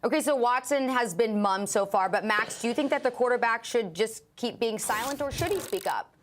Okay, so Watson has been mum so far, but Max, do you think that the quarterback should just keep being silent, or should he speak up?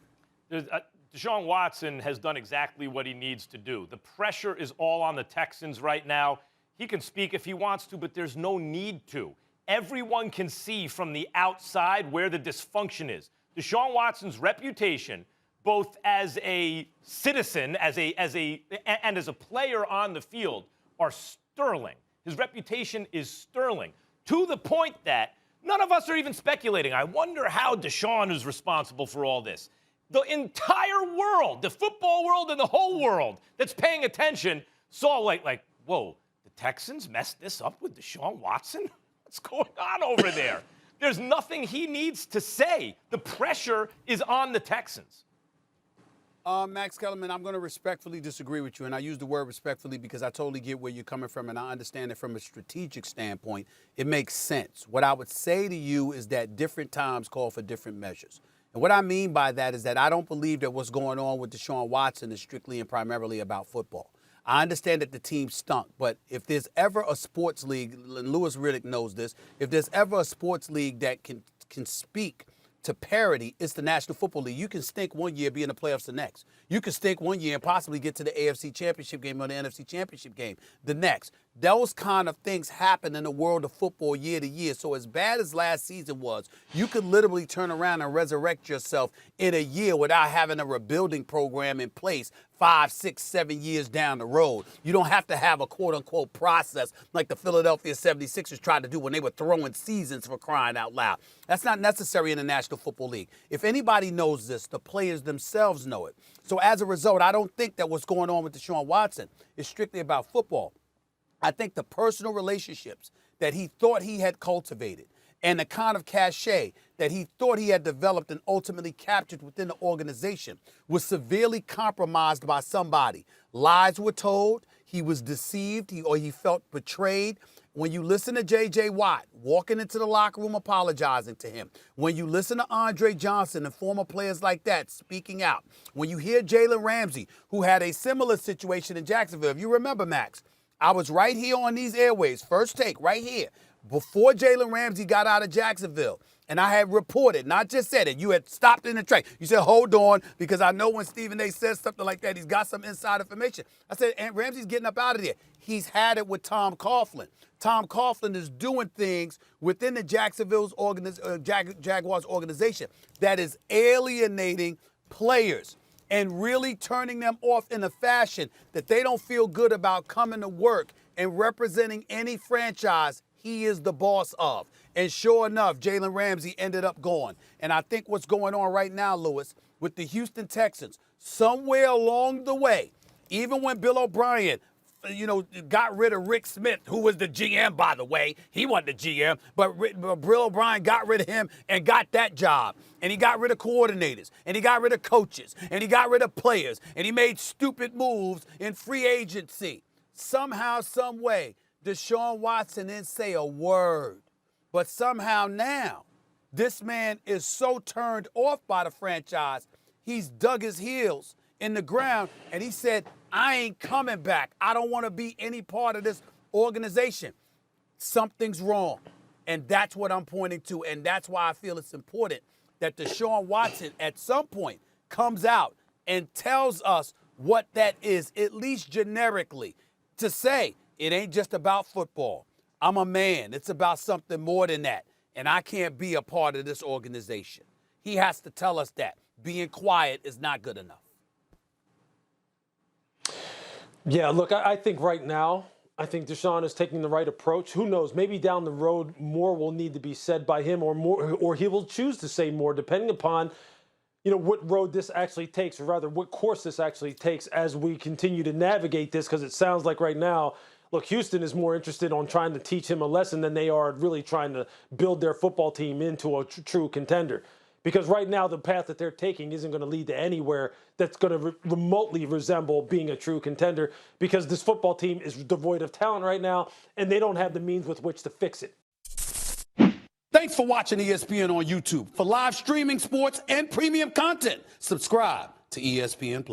Deshaun Watson has done exactly what he needs to do. The pressure is all on the Texans right now. He can speak if he wants to, but there's no need to. Everyone can see from the outside where the dysfunction is. Deshaun Watson's reputation, both as a citizen, and as a player on the field, are sterling. His reputation is sterling, to the point that none of us are even speculating. I wonder how Deshaun is responsible for all this. The entire world, the football world and the whole world that's paying attention saw like, whoa, the Texans messed this up with Deshaun Watson? What's going on over there? There's nothing he needs to say. The pressure is on the Texans. Max Kellerman, I'm going to respectfully disagree with you, and I use the word respectfully because I totally get where you're coming from, and I understand it from a strategic standpoint. It makes sense. What I would say to you is that different times call for different measures. And what I mean by that is that I don't believe that what's going on with Deshaun Watson is strictly and primarily about football. I understand that the team stunk, but if there's ever a sports league, and Louis Riddick knows this, if there's ever a sports league that can speak to parity, it's the National Football League. You can stink one year, be in the playoffs the next. You can stink one year and possibly get to the AFC Championship game or the NFC Championship game the next. Those kind of things happen in the world of football year to year. So as bad as last season was, you could literally turn around and resurrect yourself in a year without having a rebuilding program in place 5, 6, 7 years down the road. You don't have to have a quote-unquote process like the Philadelphia 76ers tried to do when they were throwing seasons, for crying out loud. That's not necessary in the National Football League. If anybody knows this, the players themselves know it. So as a result, I don't think that what's going on with Deshaun Watson is strictly about football. I think the personal relationships that he thought he had cultivated and the kind of cachet that he thought he had developed and ultimately captured within the organization was severely compromised by somebody. Lies were told, he was deceived, or he felt betrayed. When you listen to J.J. Watt walking into the locker room apologizing to him, when you listen to Andre Johnson and former players like that speaking out, when you hear Jalen Ramsey, who had a similar situation in Jacksonville, if you remember, Max, I was right here on these airways, first take, right here, before Jalen Ramsey got out of Jacksonville. And I had reported, not just said it, you had stopped in the track. You said, hold on, because I know when Stephen A. says something like that, he's got some inside information. I said, and Ramsey's getting up out of there. He's had it with Tom Coughlin. Tom Coughlin is doing things within the Jacksonville's Jaguars organization that is alienating players and really turning them off in a fashion that they don't feel good about coming to work and representing any franchise he is the boss of. And sure enough, Jalen Ramsey ended up going. And I think what's going on right now, Louis, with the Houston Texans, somewhere along the way, even when Bill O'Brien got rid of Rick Smith, who was the GM, by the way. He wasn't the GM, but Bill O'Brien got rid of him and got that job. And he got rid of coordinators, and he got rid of coaches, and he got rid of players, and he made stupid moves in free agency. Somehow, some way, Deshaun Watson didn't say a word. But somehow now, this man is so turned off by the franchise, he's dug his heels in the ground, and he said, I ain't coming back. I don't want to be any part of this organization. Something's wrong. And that's what I'm pointing to, and that's why I feel it's important that Deshaun Watson at some point comes out and tells us what that is, at least generically, to say it ain't just about football. I'm a man. It's about something more than that, and I can't be a part of this organization. He has to tell us that. Being quiet is not good enough. Yeah, look, I think right now, I think Deshaun is taking the right approach. Who knows? Maybe down the road, more will need to be said by him, or he will choose to say more, depending upon, what road this actually takes, or rather, what course this actually takes as we continue to navigate this. Because it sounds like right now, look, Houston is more interested on trying to teach him a lesson than they are really trying to build their football team into a true contender. Because right now, the path that they're taking isn't going to lead to anywhere that's going to remotely resemble being a true contender, because this football team is devoid of talent right now, and they don't have the means with which to fix it. Thanks for watching ESPN on YouTube. For live streaming, sports, and premium content, subscribe to ESPN+.